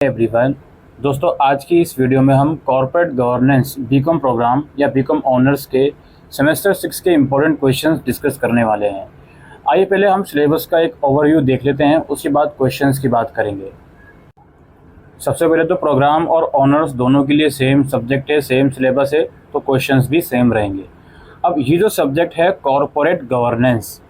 Everyone, दोस्तों आज की इस वीडियो में हम कॉर्पोरेट गवर्नेंस बीकॉम प्रोग्राम या बीकॉम ऑनर्स के सेमेस्टर 6 के इम्पोर्टेंट क्वेश्चंस डिस्कस करने वाले हैं। आइए पहले हम सिलेबस का एक ओवरव्यू देख लेते हैं, उसके बाद क्वेश्चंस की बात करेंगे। सबसे पहले तो प्रोग्राम और ऑनर्स दोनों के लिए सेम सब्जेक्ट है, सेम सिलेबस है, तो क्वेश्चंस भी सेम रहेंगे। अब ये जो सब्जेक्ट है कॉर्पोरेट गवर्नेंस,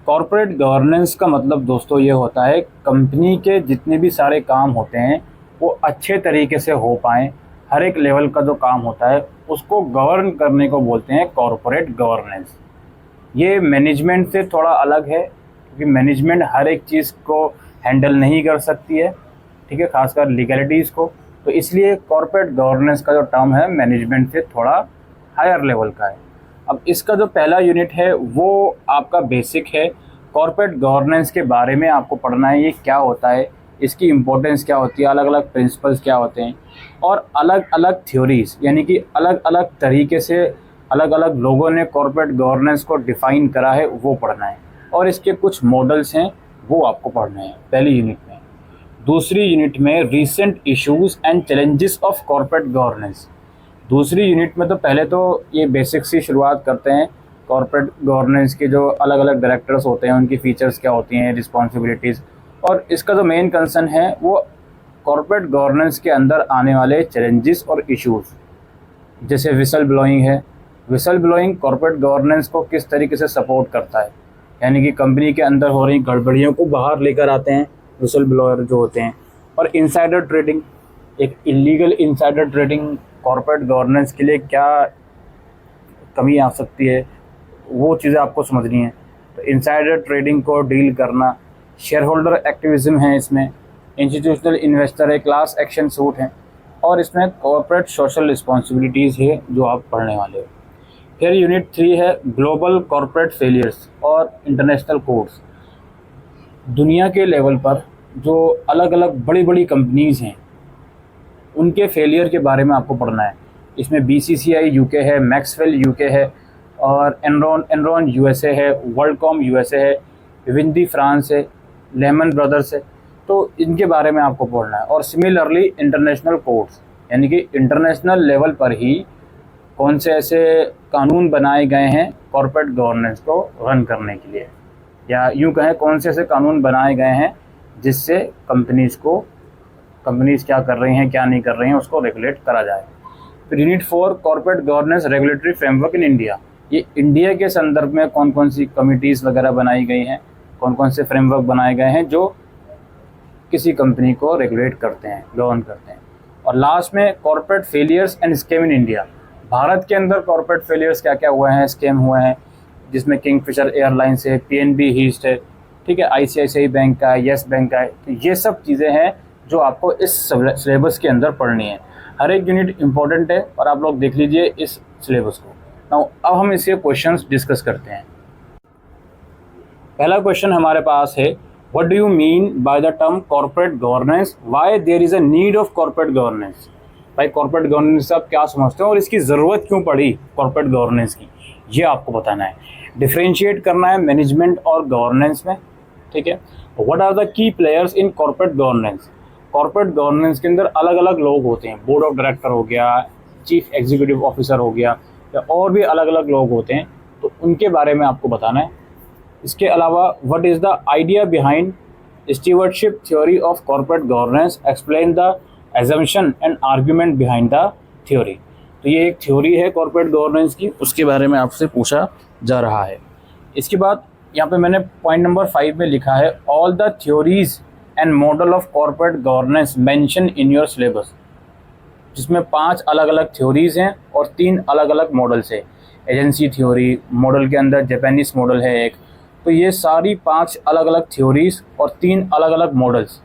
कॉर्पोरेट गवर्नेंस का मतलब दोस्तों ये होता है कंपनी के जितने भी सारे काम होते हैं वो अच्छे तरीके से हो पाएँ। हर एक लेवल का जो काम होता है उसको गवर्न करने को बोलते हैं कॉर्पोरेट गवर्नेंस। ये मैनेजमेंट से थोड़ा अलग है क्योंकि मैनेजमेंट हर एक चीज़ को हैंडल नहीं कर सकती है, ठीक है, खासकर लीगैलिटीज़ को। तो इसलिए कॉर्पोरेट गवर्नेंस का जो टर्म है मैनेजमेंट से थोड़ा हायर लेवल का है। अब इसका जो पहला यूनिट है वो आपका बेसिक है। कॉर्पोरेट गवर्नेंस के बारे में आपको पढ़ना है, ये क्या होता है, इसकी इम्पोर्टेंस क्या होती है, अलग अलग प्रिंसिपल्स क्या होते हैं और अलग अलग थ्योरीज़, यानी कि अलग अलग तरीके से अलग अलग लोगों ने कॉर्पोरेट गवर्नेंस को डिफ़ाइन करा है, वो पढ़ना है। और इसके कुछ मॉडल्स हैं वो आपको पढ़ने हैं पहली यूनिट में। दूसरी यूनिट में recent issues and challenges of corporate governance. दूसरी यूनिट में तो पहले तो ये बेसिक से शुरुआत करते हैं, कॉर्पोरेट गवर्नेंस के जो अलग अलग डायरेक्टर्स होते हैं उनकी फ़ीचर्स क्या होती हैं, रिस्पॉन्सिबिलिटीज़, और इसका जो मेन कंसर्न है वो कॉर्पोरेट गवर्नेंस के अंदर आने वाले चैलेंजेस और इश्यूज़। जैसे विसल ब्लोइंग है, विसल ब्लोइंग कॉर्पोरेट गवर्नेंस को किस तरीके से सपोर्ट करता है, यानी कि कंपनी के अंदर हो रही गड़बड़ियों को बाहर लेकर आते हैं विसल ब्लोअर जो होते हैं। और इनसाइडर ट्रेडिंग, एक illegal insider trading corporate governance के लिए क्या कमी आ सकती है, वो चीज़ें आपको समझनी है। तो इनसाइडर ट्रेडिंग को डील करना, शेयर होल्डर एक्टिविज़म है इसमें, इंस्टीट्यूशनल इन्वेस्टर है, क्लास एक्शन सूट है, और इसमें कॉर्पोरेट सोशल रिस्पॉन्सिबिलिटीज़ है जो आप पढ़ने वाले हो। फिर यूनिट 3 है ग्लोबल कॉर्पोरेट फेलियर्स और इंटरनेशनल कोड्स। दुनिया के लेवल पर जो अलग अलग बड़ी बड़ी कंपनीज़ हैं उनके फेलियर के बारे में आपको पढ़ना है। इसमें BCCI यूके है, मैक्सवेल यूके है, और एनरॉन USA है, वर्ल्डकॉम USA है, विवेंदी फ्रांस है, लेमन ब्रदर्स है। तो इनके बारे में आपको पढ़ना है। और सिमिलरली इंटरनेशनल कोड्स, यानी कि इंटरनेशनल लेवल पर ही कौन से ऐसे कानून बनाए गए हैं कॉर्पोरेट गवर्नेंस को रन करने के लिए, या यूँ कहें कौन से ऐसे कानून बनाए गए हैं जिससे कंपनीज़ क्या कर रही हैं क्या नहीं कर रही हैं उसको रेगुलेट करा जाए। फिर unit 4 corporate governance regulatory framework in India. ये इंडिया के संदर्भ में कौन कौन सी कमिटीज़ वगैरह बनाई गई हैं, कौन कौन से फ्रेमवर्क बनाए गए हैं जो किसी कंपनी को रेगुलेट करते हैं, गवर्न करते हैं। और लास्ट में corporate failures and scam in India. Bharat के अंदर कॉर्पोरेट फेलियर्स क्या क्या हुए हैं, स्कैम हुए हैं, जिसमें किंगफिशर एयरलाइंस है, PNB हीस्ट है, ठीक है, ICICI बैंक का है, येस बैंक का है। तो ये सब चीज़ें हैं जो आपको इस सिलेबस के अंदर पढ़नी है। हर एक यूनिट इम्पोर्टेंट है और आप लोग देख लीजिए इस सिलेबस को। नाउ अब हम इसके क्वेश्चंस डिस्कस करते हैं। पहला क्वेश्चन हमारे पास है, what do you mean by the term corporate governance, why there is a need of corporate governance. भाई कॉर्पोरेट गवर्नेंस आप क्या समझते हो और इसकी ज़रूरत क्यों पड़ी कॉर्पोरेट गवर्नेंस की, ये आपको बताना है। डिफ्रेंशिएट करना है मैनेजमेंट और गवर्नेंस में, ठीक है। What are the key players in corporate governance. Corporate governance के अंदर अलग अलग लोग होते हैं, बोर्ड ऑफ डायरेक्टर हो गया, चीफ एग्जीक्यूटिव ऑफिसर हो गया, या और भी अलग अलग लोग होते हैं, तो उनके बारे में आपको बताना है। इसके अलावा what is the idea behind stewardship theory of corporate governance, explain the assumption and argument behind the theory. तो ये एक थ्योरी है कॉर्पोरेट गवर्नेंस की, उसके बारे में आपसे पूछा जा रहा है। इसके बाद यहाँ पे मैंने पॉइंट नंबर 5 में लिखा है, all the theories and model of corporate governance mention in your syllabus, जिसमें 5 अलग अलग थ्योरीज हैं और 3 अलग अलग मॉडल्स है। एजेंसी थ्योरी मॉडल के अंदर जापानीज मॉडल है एक। तो ये सारी 5 अलग अलग थ्योरीज और 3 अलग अलग मॉडल्स,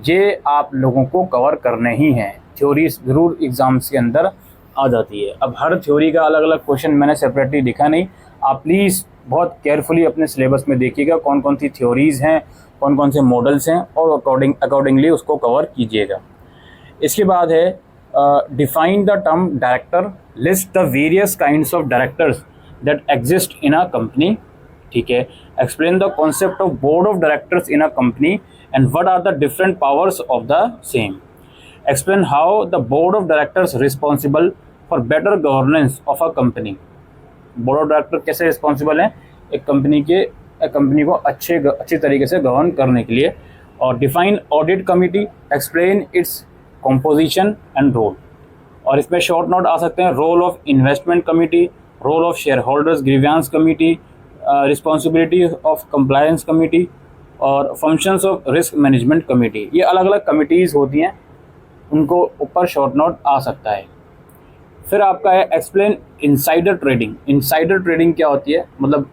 ये आप लोगों को कवर करने ही हैं। थ्योरीज ज़रूर एग्ज़ाम्स के अंदर आ जाती है। अब हर थ्योरी का अलग अलग क्वेश्चन मैंने सेपरेटली लिखा नहीं, आप प्लीज़ बहुत केयरफुली अपने सिलेबस में देखिएगा कौन कौन सी थ्योरीज़ हैं, कौन कौन से मॉडल्स हैं, और अकॉर्डिंगली उसको कवर कीजिएगा। इसके बाद है define the term director, list the various kinds of directors that exist in a company, ठीक है। Explain the concept of board of directors in a company and what are the different powers of the same. Explain how the board of directors responsible for better governance of a company. Board of director कैसे responsible हैं एक company को अच्छी तरीके से govern करने के लिए। और define audit committee, explain its composition and role. और इसमें शॉर्ट नोट आ सकते हैं, role of investment committee, role of shareholders grievance committee, responsibility of compliance committee और functions of risk management committee. ये अलग अलग कमिटीज़ होती हैं, उनको ऊपर शॉर्ट नोट आ सकता है। फिर आपका है explain insider trading. Insider trading क्या होती है, मतलब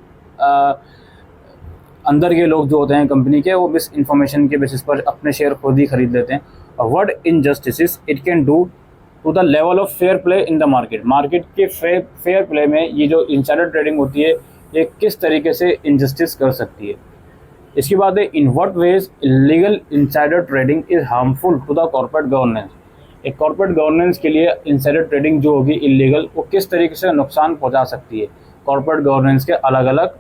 अंदर के लोग जो होते हैं कंपनी के, वो मिस इन्फॉर्मेशन के बेसिस पर अपने शेयर खुद ही खरीद लेते हैं। और what injustice it can do to the level of fair play in the market. Market के फेयर प्ले में ये जो इनसाइडर ट्रेडिंग होती है ये किस तरीके से इनजस्टिस कर सकती है। इसके बाद है in what ways illegal insider trading is harmful to the corporate governance. एक कॉर्पोरेट गवर्नेंस के लिए इनसाइडर ट्रेडिंग जो होगी इलीगल, वो किस तरीके से नुकसान पहुंचा सकती है कॉर्पोरेट गवर्नेंस के अलग अलग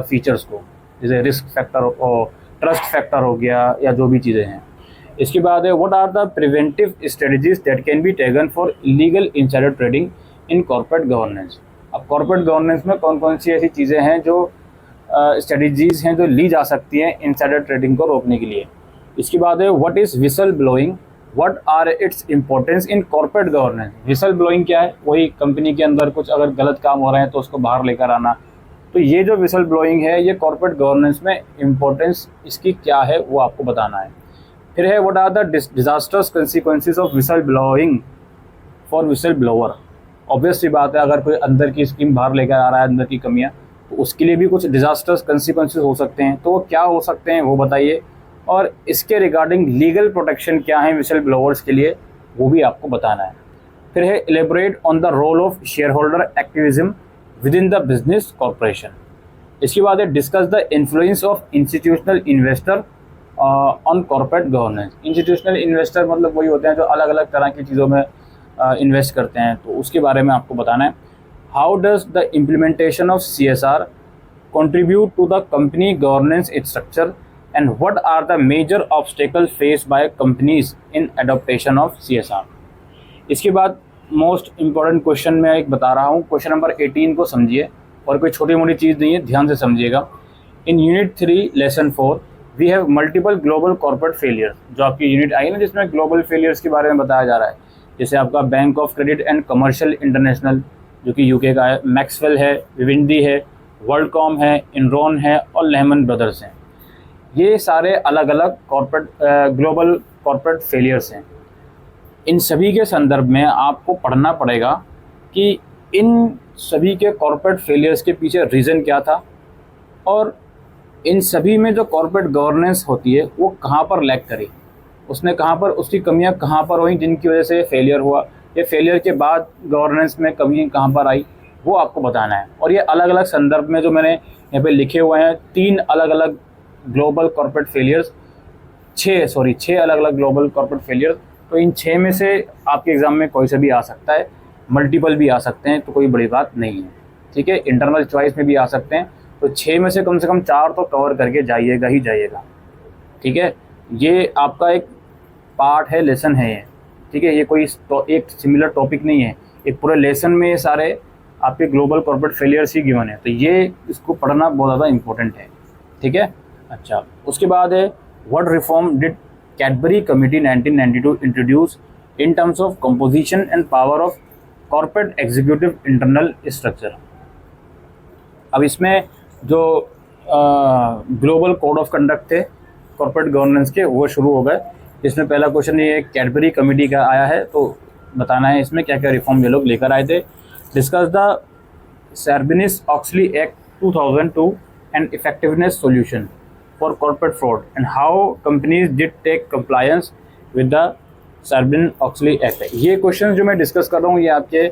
फीचर्स को, जैसे रिस्क फैक्टर और ट्रस्ट फैक्टर हो गया या जो भी चीज़ें हैं। इसके बाद है what are the preventive strategies that can be taken for illegal insider trading in corporate governance. अब कॉर्पोरेट गवर्नेंस में कौन कौन सी ऐसी चीज़ें हैं जो स्ट्रेटजीज हैं जो ली जा सकती हैं इनसाइडर ट्रेडिंग को रोकने के लिए। इसके बाद है what is whistle blowing, what are its importance in corporate governance. Whistle blowing क्या है, वही कंपनी के अंदर कुछ अगर गलत काम हो रहे हैं तो उसको बाहर लेकर आना। तो ये जो विसल ब्लोइंग है ये कॉर्पोरेट गवर्नेंस में इम्पोर्टेंस इसकी क्या है वो आपको बताना है। फिर है what are the disasters consequences of whistle blowing for whistle blower. Obvious सी बात है, अगर कोई अंदर की स्कीम बाहर लेकर आ रहा है, अंदर की कमियां, तो उसके लिए भी कुछ डिजास्टर्स कंसिक्वेंसेस हो सकते हैं। तो वो क्या हो सकते हैं वो बताइए, और इसके रिगार्डिंग लीगल प्रोटेक्शन क्या है विसल ब्लोअर्स के लिए वो भी आपको बताना है। फिर है elaborate on the role of shareholder activism within the business corporation. इसके बाद है discuss the influence of institutional investor on corporate governance. Institutional investor मतलब वही होते हैं जो अलग अलग तरह की चीज़ों में इन्वेस्ट करते हैं, तो उसके बारे में आपको बताना है। How does the implementation of CSR contribute to the company governance structure and what are the major obstacles faced by companies in adaptation of CSR। इसके बाद मोस्ट इम्पॉर्टेंट क्वेश्चन मैं एक बता रहा हूँ, क्वेश्चन नंबर 18 को समझिए और कोई छोटी मोटी चीज़ नहीं है, ध्यान से समझिएगा। In unit 3 lesson 4 we have multiple global corporate failure. जो आपकी यूनिट आई ना जिसमें ग्लोबल फेलियर्स के बारे में बताया जा रहा है, जैसे आपका bank of credit and commercial international जो कि यूके का है, मैक्सवेल है, विवेंडी है, वर्ल्डकॉम है, इनरॉन है और लेहमन ब्रदर्स हैं। ये सारे अलग अलग ग्लोबल कॉर्पोरेट फेलियर्स हैं। इन सभी के संदर्भ में आपको पढ़ना पड़ेगा कि इन सभी के कॉर्पोरेट फेलियर्स के पीछे रीज़न क्या था और इन सभी में जो कॉर्पोरेट गवर्नेंस होती है वो कहाँ पर लैग करी, उसने कहाँ पर, उसकी कमियाँ कहाँ पर हुई जिनकी वजह से फेलियर हुआ, या फेलियर के बाद गवर्नेंस में कमी कहाँ पर आई, वो आपको बताना है। और ये अलग अलग संदर्भ में जो मैंने यहाँ पे लिखे हुए हैं, 3 अलग अलग ग्लोबल कॉर्पोरेट फेलियर्स, 6 अलग अलग ग्लोबल कॉर्पोरेट फेलियर्स। तो इन 6 में से आपके एग्ज़ाम में कोई से भी आ सकता है, मल्टीपल भी आ सकते हैं, तो कोई बड़ी बात नहीं है, ठीक है। इंटरनल चॉइस में भी आ सकते हैं, तो 6 में से कम 4 तो कवर करके जाइएगा ही जाइएगा, ठीक है। ये आपका एक पार्ट है, लेसन है ये, ठीक है। ये कोई एक सिमिलर टॉपिक नहीं है, एक पूरे लेसन में ये सारे आपके ग्लोबल कॉर्पोरेट फेलियर्स ही गिवन है, तो ये इसको पढ़ना बहुत ज़्यादा इंपॉर्टेंट है, ठीक है। अच्छा, उसके बाद है what reform did Cadbury committee 1992 introduce in terms of composition and power of corporate executive internal structure. अब इसमें जो ग्लोबल कोड ऑफ कंडक्ट थे कॉर्पोरेट गवर्नेंस के वो शुरू हो गए। इसमें पहला क्वेश्चन ये कैडबरी कमेटी का आया है, तो बताना है इसमें क्या क्या रिफॉर्म ये लोग लेकर आए थे। Discuss the Sarbanes-Oxley Act 2002 and effectiveness solution for corporate fraud and how companies did take compliance with the Sarbanes-Oxley Act। ये क्वेश्चन जो मैं डिस्कस कर रहा हूँ ये आपके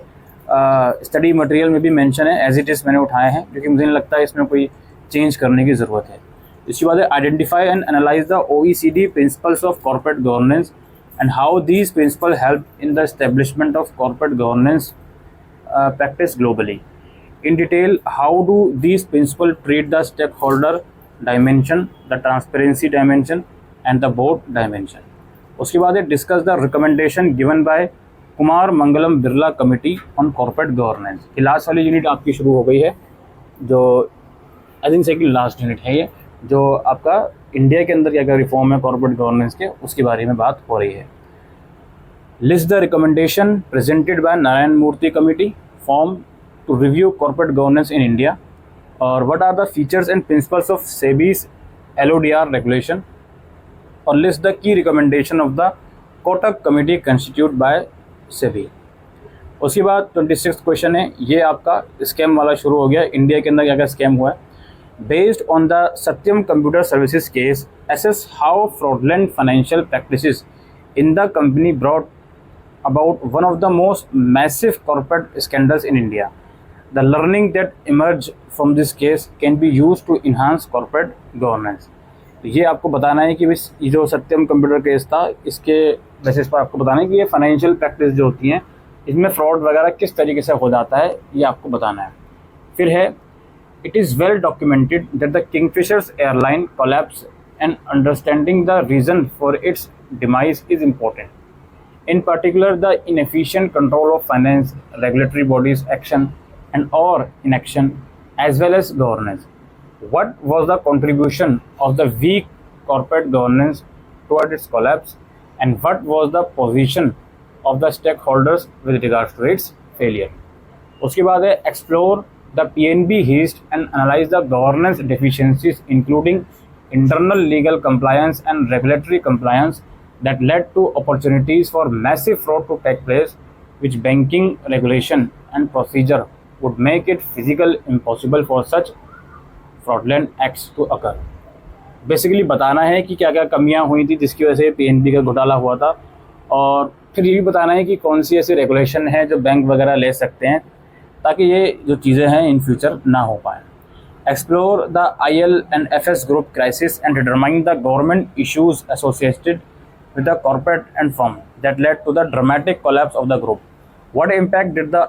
स्टडी मटेरियल में भी मेंशन है, एज इट इज़ मैंने उठाए हैं, क्योंकि मुझे नहीं लगता है इसमें कोई चेंज करने की ज़रूरत है। इसके बाद identify and analyse the OECD principles of corporate governance and how these principle help in the establishment of corporate governance practice globally। In detail, how do these principles treat the stakeholder dimension, the transparency dimension and the board dimension। उसके बाद है discuss the recommendation given by Kumar Mangalam Birla committee on corporate governance. ये last वाली unit आपकी शुरू हो गई है, जो I think second last unit है ये, जो आपका इंडिया के अंदर क्या क्या रिफॉर्म है कॉर्पोरेट गवर्नेंस के, उसके बारे में बात हो रही है। List the recommendation presented by Narayana Murthy committee form to review corporate governance in India, और what are the features and principles of SEBI's LODR regulation, और list the key recommendation of the Kotak committee constitute by SEBI. उसके बाद 26 question है, ये आपका scam वाला शुरू हो गया। इंडिया के अंदर क्या क्या स्कैम हुआ है। Based on the Satyam computer services case, assess how fraudulent financial practices in the company brought about one of the most massive corporate scandals in India. The learning that emerged from this case can be used to enhance corporate governance. तो ये आपको बताना है कि ये जो सत्यम computer case था, इसके बेसिस पर आपको बताना है कि ये फाइनेंशियल प्रैक्टिस जो होती हैं, इसमें फ्रॉड वगैरह किस तरीके से हो जाता है, ये आपको बताना है। फिर है, it is well documented that the kingfishers airline collapse and understanding the reason for its demise is important. In particular, the inefficient control of finance, regulatory bodies' action and or inaction, as well as governance. What was the contribution of the weak corporate governance toward its collapse, and what was the position of the stakeholders with regards to its failure? उसके बाद है, explore the PNB hist and analyze the governance deficiencies, including internal legal compliance and regulatory compliance that led to opportunities for massive fraud to take place, which banking regulation and procedure would make it physically impossible for such fraudulent acts to occur. Basically बताना है कि क्या क्या कमियां हुई थी जिसकी वजह से PNB का घोटाला हुआ था, और फिर ये भी बताना है कि कौन सी ऐसी रेगुलेशन है जो बैंक वगैरह ले सकते हैं ताकि ये जो चीज़ें हैं इन फ्यूचर ना हो पाएँ। Explore the IL&FS group crisis and determine the government issues associated with the corporate and firm that led to the dramatic collapse of the group. What impact did the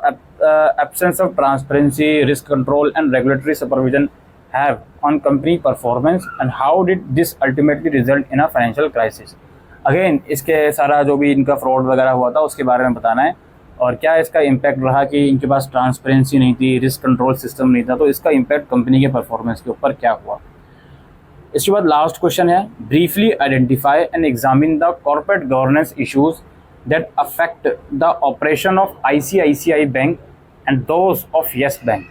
absence of transparency, risk control, and regulatory supervision have on company performance, and how did this ultimately result in a financial crisis? Again, इसके सारा जो भी इनका fraud वगैरह हुआ था उसके बारे में बताना है, और क्या इसका इम्पैक्ट रहा कि इनके पास ट्रांसपेरेंसी नहीं थी, रिस्क कंट्रोल सिस्टम नहीं था, तो इसका इम्पैक्ट कंपनी के परफॉर्मेंस के ऊपर क्या हुआ। इसके बाद लास्ट क्वेश्चन है, briefly identify and examine the corporate governance issues that affect the operation of ICICI bank and those of yes bank.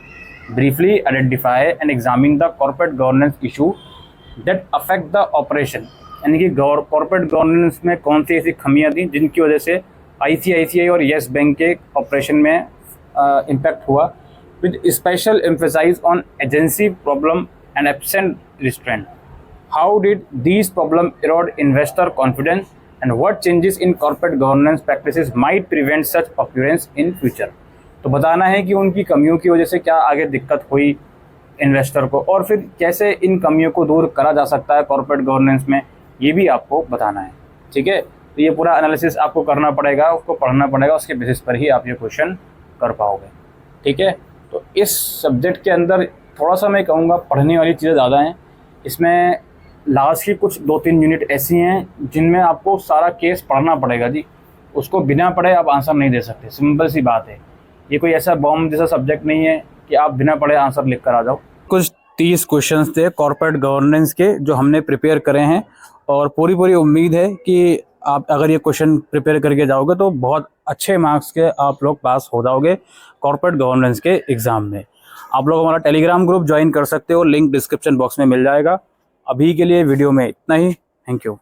Briefly identify and examine the corporate governance issue that affect the operation, यानी कि corporate governance में कौन सी ऐसी खामियां थी जिनकी वजह से ICICI और येस बैंक के ऑपरेशन में इम्पैक्ट हुआ, with special emphasise on agency problem and absent restraint. How did these problem erode investor confidence, and what changes in corporate governance practices might prevent such occurrence in future. तो बताना है कि उनकी कमियों की वजह से क्या आगे दिक्कत हुई इन्वेस्टर को, और फिर कैसे इन कमियों को दूर करा जा सकता है कॉर्पोरेट गवर्नेंस में, ये भी आपको बताना है। ठीक है, तो ये पूरा एनालिसिस आपको करना पड़ेगा, उसको पढ़ना पड़ेगा, उसके बेसिस पर ही आप ये क्वेश्चन कर पाओगे। ठीक है, तो इस सब्जेक्ट के अंदर थोड़ा सा मैं कहूँगा पढ़ने वाली चीज़ें ज़्यादा हैं। इसमें लास्ट की कुछ 2-3 यूनिट ऐसी हैं जिनमें आपको सारा केस पढ़ना पड़ेगा जी, उसको बिना पढ़े आप आंसर नहीं दे सकते, सिंपल सी बात है। ये कोई ऐसा बॉम्ब जैसा सब्जेक्ट नहीं है कि आप बिना पढ़े आंसर लिख कर आ जाओ। कुछ 30 क्वेश्चन थे कॉर्पोरेट गवर्नेंस के जो हमने प्रिपेयर करे हैं, और पूरी उम्मीद है कि आप अगर ये क्वेश्चन प्रिपेयर करके जाओगे तो बहुत अच्छे मार्क्स के आप लोग पास हो जाओगे कॉर्पोरेट गवर्नेंस के एग्ज़ाम में। आप लोग हमारा टेलीग्राम ग्रुप ज्वाइन कर सकते हो, लिंक डिस्क्रिप्शन बॉक्स में मिल जाएगा। अभी के लिए वीडियो में इतना ही। Thank you.